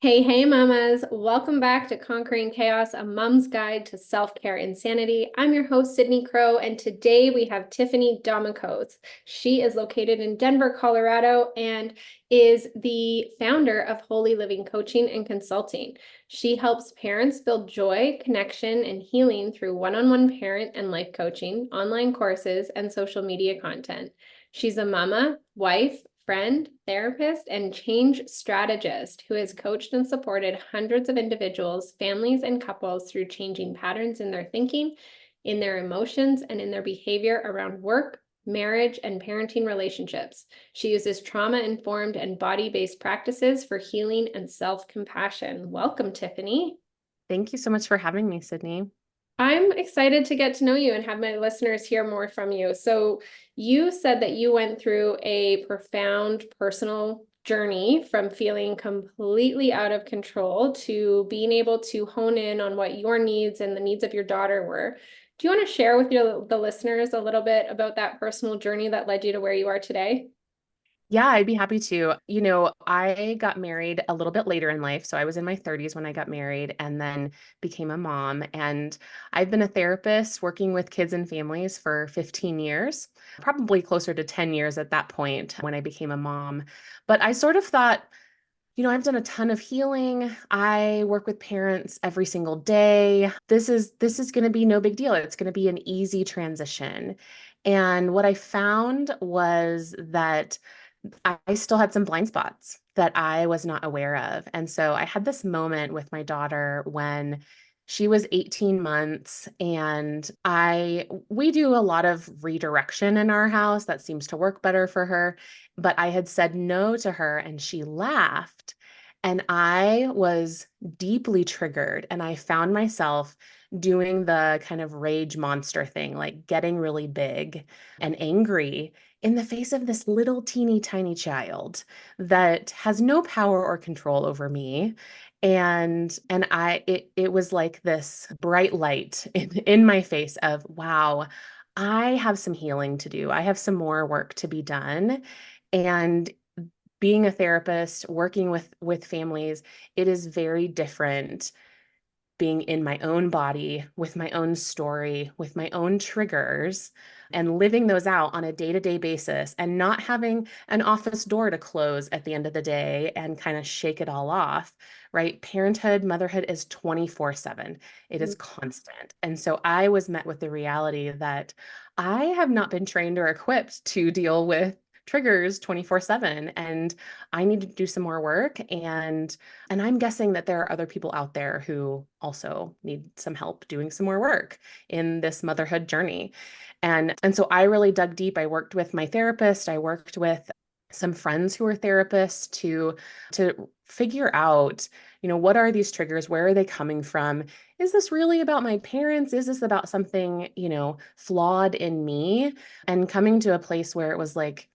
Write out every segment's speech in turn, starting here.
Hey, hey, mamas. Welcome back to Conquering Chaos, a mom's guide to self-care insanity. I'm your host, Sydney Crow, and today we have Tiffani Domikos. She is located in Denver, Colorado, and is the founder of Holy Living Coaching and Consulting. She helps parents build joy, connection, and healing through one-on-one parent and life coaching, online courses, and social media content. She's a mama, wife, friend, therapist, and change strategist who has coached and supported hundreds of individuals, families, and couples through changing patterns in their thinking, in their emotions, and in their behavior around work, marriage, and parenting relationships. She uses trauma-informed and body-based practices for healing and self-compassion. Welcome, Tiffani. Thank you so much for having me, Sydney. I'm excited to get to know you and have my listeners hear more from you. So, you said that you went through a profound personal journey from feeling completely out of control to being able to hone in on what your needs and the needs of your daughter were. Do you want to share with the listeners a little bit about that personal journey that led you to where you are today? Yeah, I'd be happy to. I got married a little bit later in life. So I was in my 30s when I got married and then became a mom. And I've been a therapist working with kids and families for 15 years, probably closer to 10 years at that point when I became a mom. But I sort of thought, I've done a ton of healing. I work with parents every single day. This is going to be no big deal. It's going to be an easy transition. And what I found was that I still had some blind spots that I was not aware of. And so I had this moment with my daughter when she was 18 months and we do a lot of redirection in our house that seems to work better for her, but I had said no to her and she laughed and I was deeply triggered and I found myself doing the kind of rage monster thing, like getting really big and angry in the face of this little teeny tiny child that has no power or control over me. And it was like this bright light in my face of, wow, I have some healing to do. I have some more work to be done. And being a therapist, working with families, it is very different being in my own body with my own story, with my own triggers, and living those out on a day to day basis and not having an office door to close at the end of the day and kind of shake it all off, right? Parenthood, motherhood is 24/7, it is constant. And so I was met with the reality that I have not been trained or equipped to deal with triggers 24/7 and I need to do some more work and I'm guessing that there are other people out there who also need some help doing some more work in this motherhood journey. And so I really dug deep. I worked with my therapist, I worked with some friends who are therapists to figure out, what are these triggers? Where are they coming from? Is this really about my parents? Is this about something, flawed in me? And coming to a place where it was like,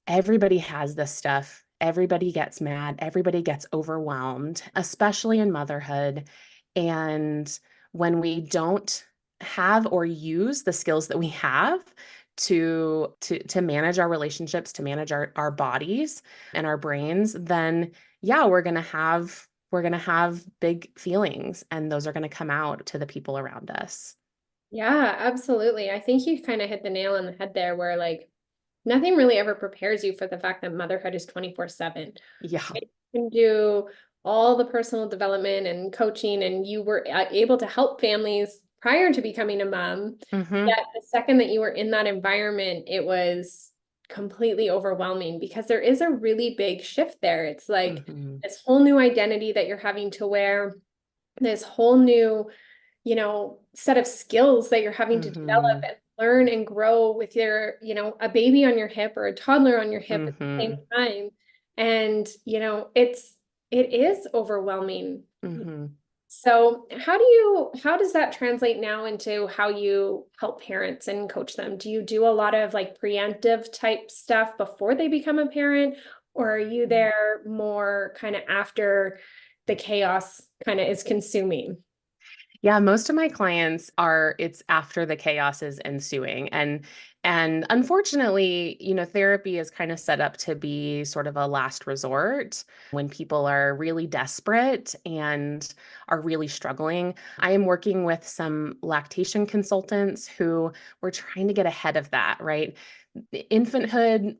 everybody has this stuff. Everybody gets mad. Everybody gets overwhelmed, especially in motherhood. And when we don't have or use the skills that we have to manage our relationships, to manage our bodies and our brains, then yeah, we're gonna have big feelings and those are gonna come out to the people around us. Yeah, absolutely. I think you kind of hit the nail on the head there where like nothing really ever prepares you for the fact that motherhood is 24/7. Yeah. You can do all the personal development and coaching, and you were able to help families prior to becoming a mom. Hmm. Yet the second that you were in that environment, it was completely overwhelming because there is a really big shift there. It's like Hmm. this whole new identity that you're having to wear, this whole new set of skills that you're having to develop Hmm. and learn and grow with your, a baby on your hip or a toddler on your hip at the same Hmm. time. And, it is overwhelming. Hmm. So how does that translate now into how you help parents and coach them? Do you do a lot of like preemptive type stuff before they become a parent, or are you there more kind of after the chaos kind of is consuming? Yeah, most of my clients are, it's after the chaos is ensuing. And unfortunately, therapy is kind of set up to be sort of a last resort when people are really desperate and are really struggling. I am working with some lactation consultants who were trying to get ahead of that, right? Infanthood,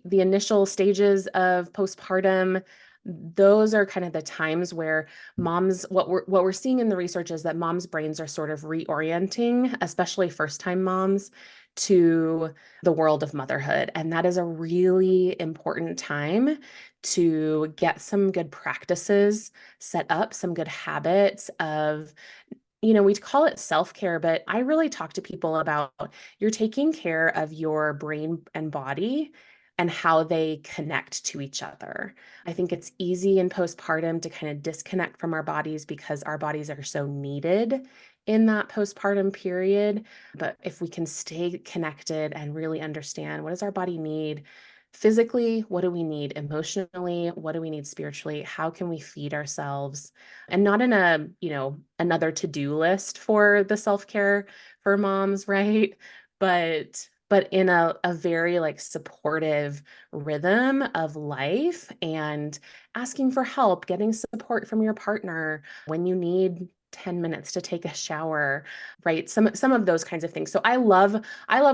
the initial stages of postpartum, those are kind of the times where moms, what we're seeing in the research is that moms' brains are sort of reorienting, especially first-time moms, to the world of motherhood. And that is a really important time to get some good practices set up, some good habits of, we call it self-care, but I really talk to people about you're taking care of your brain and body and how they connect to each other. I think it's easy in postpartum to kind of disconnect from our bodies because our bodies are so needed in that postpartum period. But if we can stay connected and really understand what does our body need physically, what do we need emotionally, what do we need spiritually, how can we feed ourselves, and not in a, another to-do list for the self-care for moms, right? But in a very like supportive rhythm of life, and asking for help, getting support from your partner when you need 10 minutes to take a shower, right? Some of those kinds of things. So I love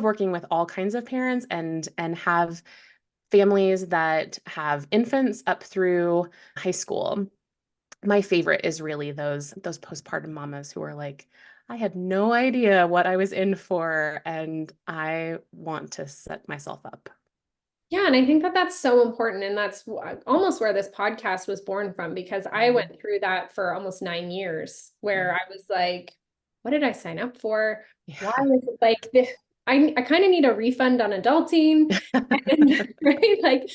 working with all kinds of parents and have families that have infants up through high school. My favorite is really those postpartum mamas who are like, I had no idea what I was in for, and I want to set myself up. Yeah, and I think that that's so important. And that's almost where this podcast was born from, because I Mhm. went through that for almost 9 years where Mhm. I was like, what did I sign up for? Why Yeah. is it like this? I kind of need a refund on adulting. And right, like,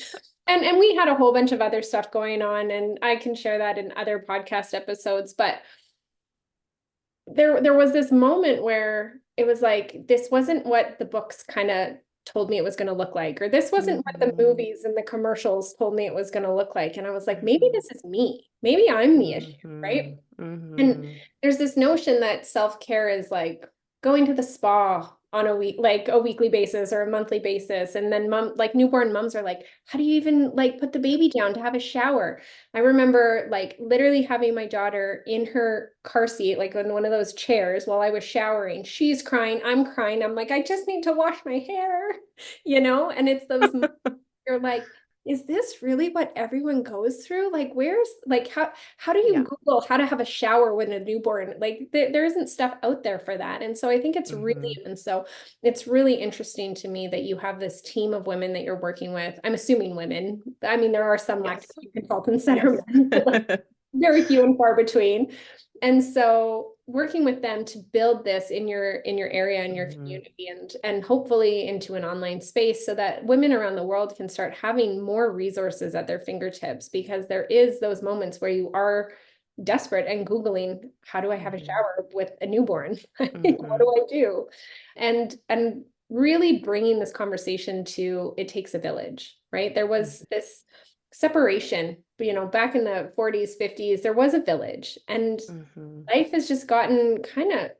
and we had a whole bunch of other stuff going on, and I can share that in other podcast episodes. But there was this moment where it was like, this wasn't what the books kind of told me it was going to look like, or this wasn't what the Mhm. movies and the commercials told me it was going to look like. And I was like, maybe Mhm. this is me. Maybe I'm the issue, right? Mhm. And Mhm. there's this notion that self-care is like going to the spa on a week, like a weekly basis or a monthly basis. And then like newborn moms are like, how do you even like put the baby down to have a shower? I remember like literally having my daughter in her car seat, like in one of those chairs while I was showering. She's crying, I'm crying. I'm like, I just need to wash my hair, And it's those you're like, is this really what everyone goes through? Like, where's like how do you Yeah. Google how to have a shower with a newborn? Like there isn't stuff out there for that. And so I think it's really, Mhm. and so it's really interesting to me that you have this team of women that you're working with. I'm assuming women. I mean, there are some Yes. lactation consultants that are Yes. men, but like very few and far between. And so working with them to build this in your area, in your Mhm. community, and hopefully into an online space so that women around the world can start having more resources at their fingertips, because there is those moments where you are desperate and Googling, how do I have a Mhm. shower with a newborn? Like, what Mhm. do I do? And really bringing this conversation to it takes a village, right? There was this separation, back in the 40s, 50s, there was a village, and Mhm. life has just gotten kind of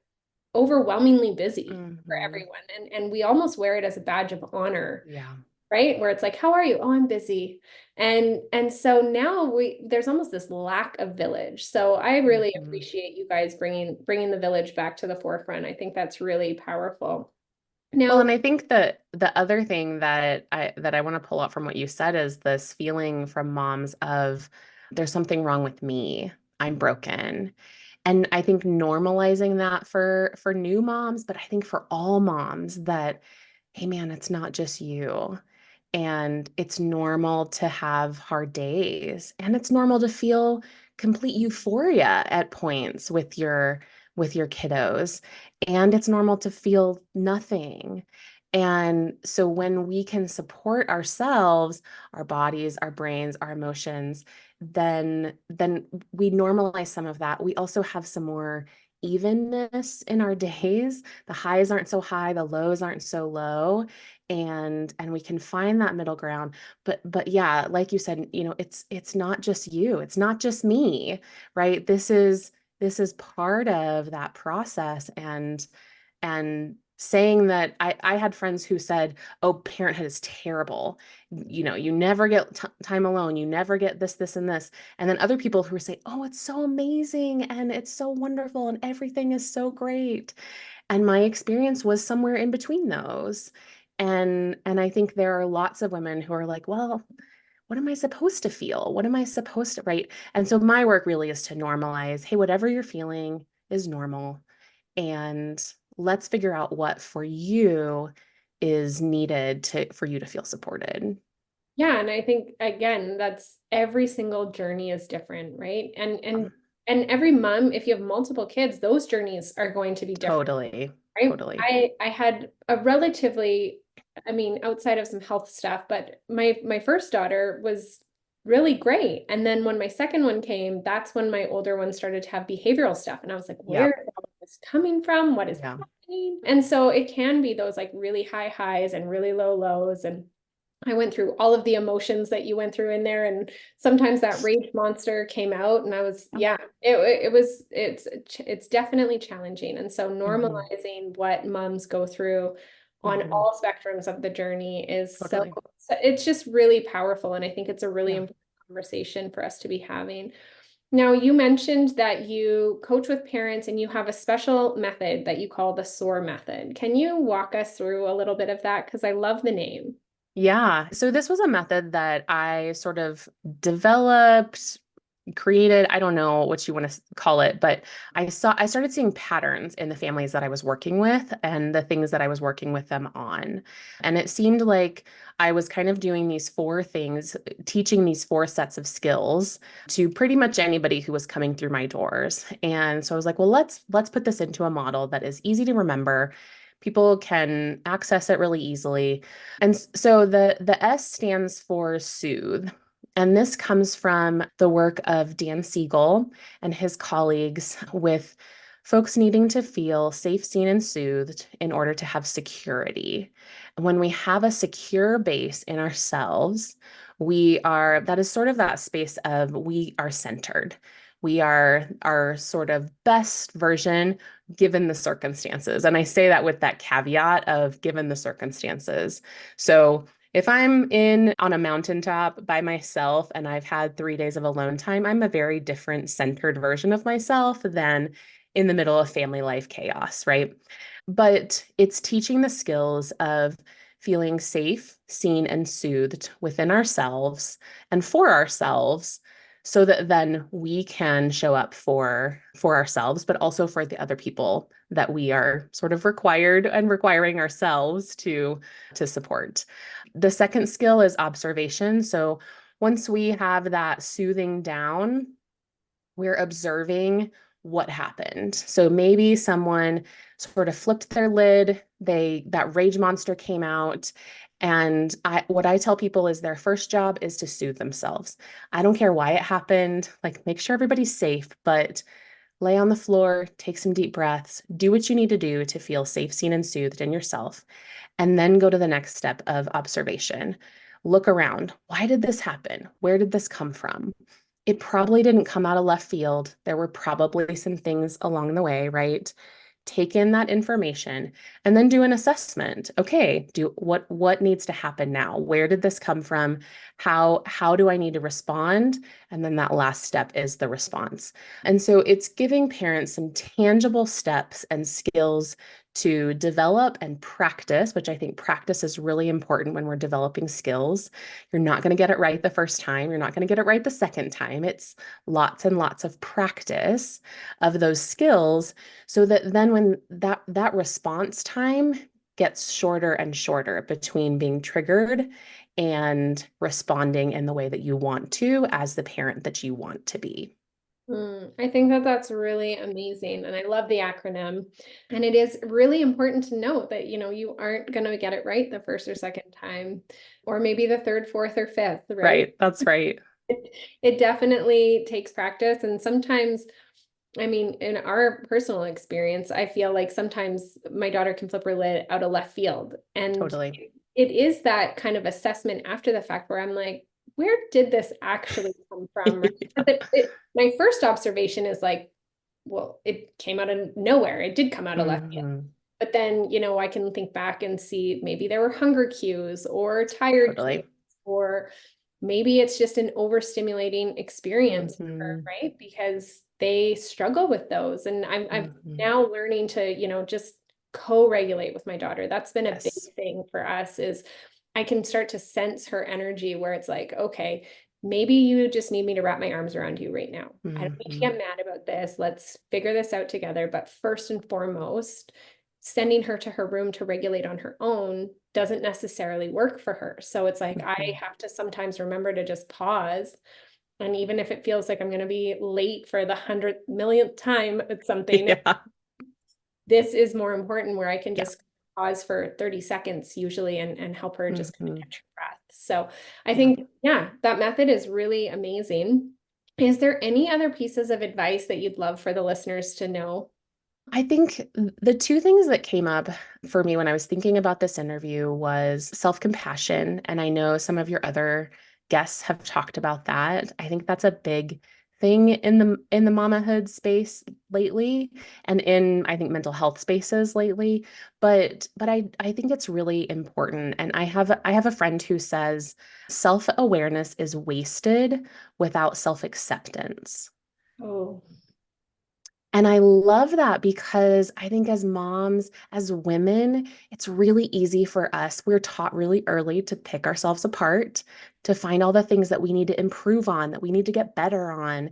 overwhelmingly busy for Mhm. everyone. And we almost wear it as a badge of honor, Yeah. right? Where it's like, how are you? Oh, I'm busy. And so now there's almost this lack of village. So I really Mhm. appreciate you guys bringing the village back to the forefront. I think that's really powerful. Well, Now, and I think that the other thing that I want to pull out from what you said is this feeling from moms of there's something wrong with me. I'm broken. And I think normalizing that for new moms, but I think for all moms that, hey man, it's not just you. And it's normal to have hard days. And it's normal to feel complete euphoria at points with your kiddos. And it's normal to feel nothing. And so when we can support ourselves, our bodies, our brains, our emotions, then we normalize some of that. We also have some more evenness in our days. The highs aren't so high, the lows aren't so low, and we can find that middle ground. But yeah, like you said, it's not just you, it's not just me, right? This is part of that process, and saying that I had friends who said, oh, parenthood is terrible. You never get time alone. You never get this, this, and this. And then other people who say, oh, it's so amazing and it's so wonderful and everything is so great. And my experience was somewhere in between those. And I think there are lots of women who are like, well, what am I supposed to feel? What am I supposed to, right? And so my work really is to normalize, hey, whatever you're feeling is normal. And let's figure out what for you is needed for you to feel supported. Yeah, and I think again, that's every single journey is different, right? And every mom, if you have multiple kids, those journeys are going to be different, Totally. right? Totally. I had a relatively, I mean, outside of some health stuff, but my first daughter was really great. And then when my second one came, that's when my older one started to have behavioral stuff. And I was like, where Yep. is all of this coming from? What is Yeah. happening? And so it can be those like really high highs and really low lows. And I went through all of the emotions that you went through in there, and sometimes that rage monster came out, and I was, Yep. yeah, it's definitely challenging. And so Hmm. normalizing what moms go through on Hmm. all spectrums of the journey is Totally. it's just really powerful, and I think it's a really Yeah. important conversation for us to be having. Now, you mentioned that you coach with parents and you have a special method that you call the SOAR method. Can you walk us through a little bit of that? Because I love the name. Yeah. So this was a method that I sort of developed, created, I don't know what you want to call it, but I started seeing patterns in the families that I was working with and the things that I was working with them on. And it seemed like I was kind of doing these four things, teaching these four sets of skills to pretty much anybody who was coming through my doors. And so I was like, well, let's put this into a model that is easy to remember. People can access it really easily. And so the S stands for Soothe. And this comes from the work of Dan Siegel and his colleagues with folks needing to feel safe, seen, and soothed in order to have security. When we have a secure base in ourselves, that is sort of that space of we are centered. We are our sort of best version given the circumstances. And I say that with that caveat of given the circumstances. So if I'm in on a mountaintop by myself and I've had 3 days of alone time, I'm a very different centered version of myself than in the middle of family life chaos, right? But it's teaching the skills of feeling safe, seen, and soothed within ourselves and for ourselves so that then we can show up for ourselves, but also for the other people that we are sort of required and requiring ourselves to support. The second skill is observation. So once we have that soothing down, we're observing what happened. So maybe someone sort of flipped their lid, that rage monster came out. And what I tell people is their first job is to soothe themselves. I don't care why it happened, like make sure everybody's safe, but lay on the floor, take some deep breaths, do what you need to do to feel safe, seen, and soothed in yourself. And then go to the next step of observation. Look around. Why did this happen? Where did this come from? It probably didn't come out of left field. There were probably some things along the way, right? Take in that information and then do an assessment. Okay, do what needs to happen now? Where did this come from? How do I need to respond? And then that last step is the response. And so it's giving parents some tangible steps and skills to develop and practice, which I think practice is really important when we're developing skills. You're not going to get it right the first time. You're not going to get it right the second time. It's lots and lots of practice of those skills so that then when that response time gets shorter and shorter between being triggered and responding in the way that you want to as the parent that you want to be. I think that that's really amazing. And I love the acronym. And it is really important to note that, you aren't going to get it right the first or second time, or maybe the third, fourth, or fifth, right? Right. That's right. It definitely takes practice. And sometimes, I mean, in our personal experience, I feel like sometimes my daughter can flip her lid out of left field. And Totally. it is that kind of assessment after the fact where I'm like, where did this actually come from? Right? Yeah. My first observation is like, well, it came out of nowhere. It did come out of left field. Hmm. But then, I can think back and see maybe there were hunger cues or tired cues, Totally. or maybe it's just an overstimulating experience for her, Mhm. right? Because they struggle with those. And I'm Mhm. now learning to, just co-regulate with my daughter. That's been a big Yes. thing for us, is I can start to sense her energy where it's like, okay, maybe you just need me to wrap my arms around you right now. I don't need to Mhm. get mad about this. Let's figure this out together. But first and foremost, sending her to her room to regulate on her own doesn't necessarily work for her. So it's like I Mhm. have to sometimes remember to just pause. And even if it feels like I'm going to be late for the 100 millionth time at something, Yeah. this is more important, where I can Yeah. just pause for 30 seconds usually, and help her just kind of Mhm. catch her breath. So I Yeah. think, yeah, that method is really amazing. Is there any other pieces of advice that you'd love for the listeners to know? I think the two things that came up for me when I was thinking about this interview was self-compassion. And I know some of your other guests have talked about that. I think that's a big thing in the mamahood space lately, and in, I think, mental health spaces lately. But I think it's really important. And I have a friend who says self-awareness is wasted without self-acceptance. Oh, And I love that because I think as moms, as women, it's really easy for us. We're taught really early to pick ourselves apart, to find all the things that we need to improve on, that we need to get better on.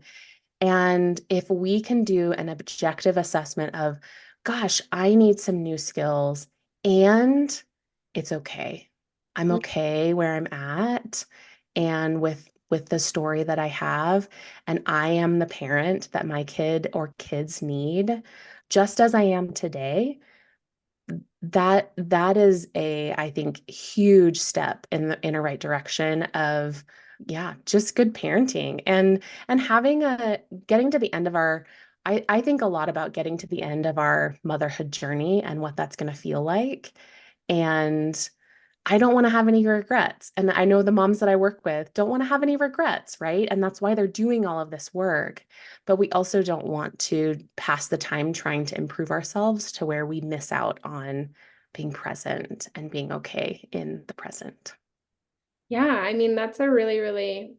And if we can do an objective assessment of, gosh, I need some new skills, and it's okay. I'm okay where I'm at and with the story that I have, and I am the parent that my kid or kids need, just as I am today. That is a, I think, huge step in a right direction of, yeah, just good parenting and having a getting to the end of our, I think a lot about getting to the end of our motherhood journey and what that's going to feel like. And I don't want to have any regrets. And I know the moms that I work with don't want to have any regrets, right? And that's why they're doing all of this work. But we also don't want to pass the time trying to improve ourselves to where we miss out on being present and being okay in the present. yeah. I mean, that's a really, really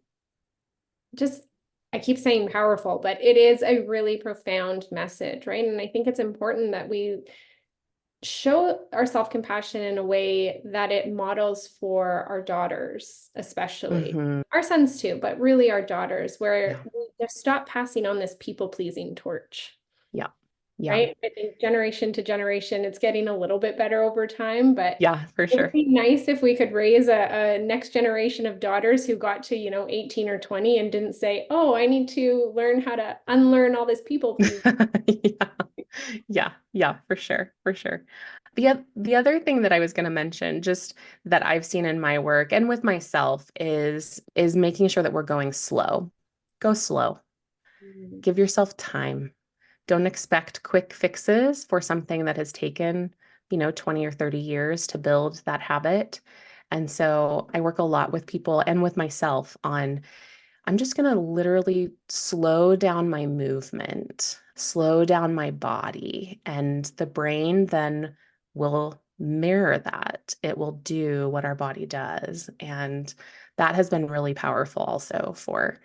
just, I keep saying powerful, but it is a really profound message, right? And I think it's important that we show our self-compassion in a way that it models for our daughters, especially Hmm. our sons too, but really our daughters, where Yeah. we just stop passing on this people-pleasing torch, Yeah. Yeah. right? I think generation to generation, it's getting a little bit better over time, but Yeah, for it would sure. be nice if we could raise a next generation of daughters who got to, 18 or 20 and didn't say, oh, I need to learn how to unlearn all this people pleasing. Yeah. Yeah, yeah, for sure, for sure. The other thing that I was going to mention, just that I've seen in my work and with myself, is making sure that we're going slow. Go slow. Give yourself time. Don't expect quick fixes for something that has taken, 20 or 30 years to build that habit. And so I work a lot with people and with myself on, I'm just going to literally slow down my movement, slow down my body, and the brain then will mirror that. It will do what our body does. And that has been really powerful also for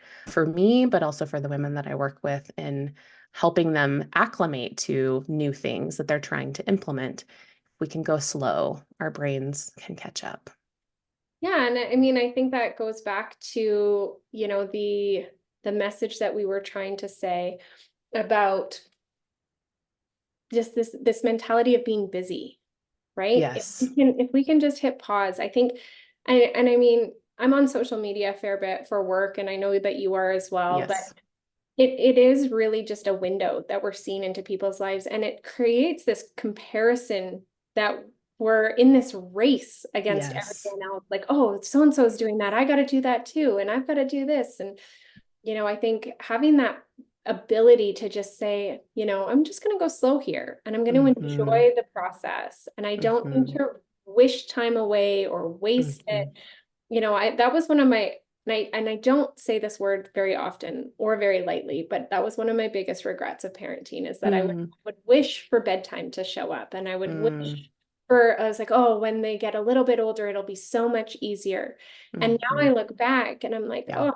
me, but also for the women that I work with in helping them acclimate to new things that they're trying to implement. If we can go slow, our brains can catch up. Yeah, and I mean, I think that goes back to, the message that we were trying to say about just this mentality of being busy, right? Yes. If we can just hit pause, I think, and I mean, I'm on social media a fair bit for work, and I know that you are as well, but Yes. it is really just a window that we're seeing into people's lives, and it creates this comparison that we're in this race against Yes. everyone else. Like, oh, so and so is doing that, I got to do that too, and I've got to do this. And I think having that ability to just say, I'm just going to go slow here, and I'm going to Mm-hmm. enjoy the process, and I don't need Mm-hmm. to wish time away or waste it. Mm-hmm. That was one of my and I don't say this word very often or very lightly, but that was one of my biggest regrets of parenting is that Mm, would wish for bedtime to show up, and I would mm, wish for, I was like, oh, when they get a little bit older, it'll be so much easier. And now I mhm. look back and I'm like, Yeah. oh,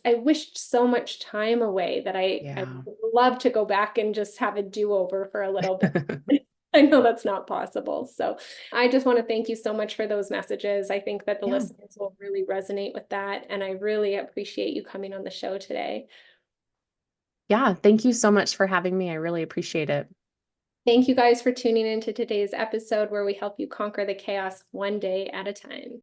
I wished so much time away that I Yeah. would love to go back and just have a do-over for a little bit. I know that's not possible. So I just want to thank you so much for those messages. I think that the Yeah. listeners will really resonate with that. And I really appreciate you coming on the show today. Yeah. Thank you so much for having me. I really appreciate it. Thank you guys for tuning into today's episode where we help you conquer the chaos one day at a time.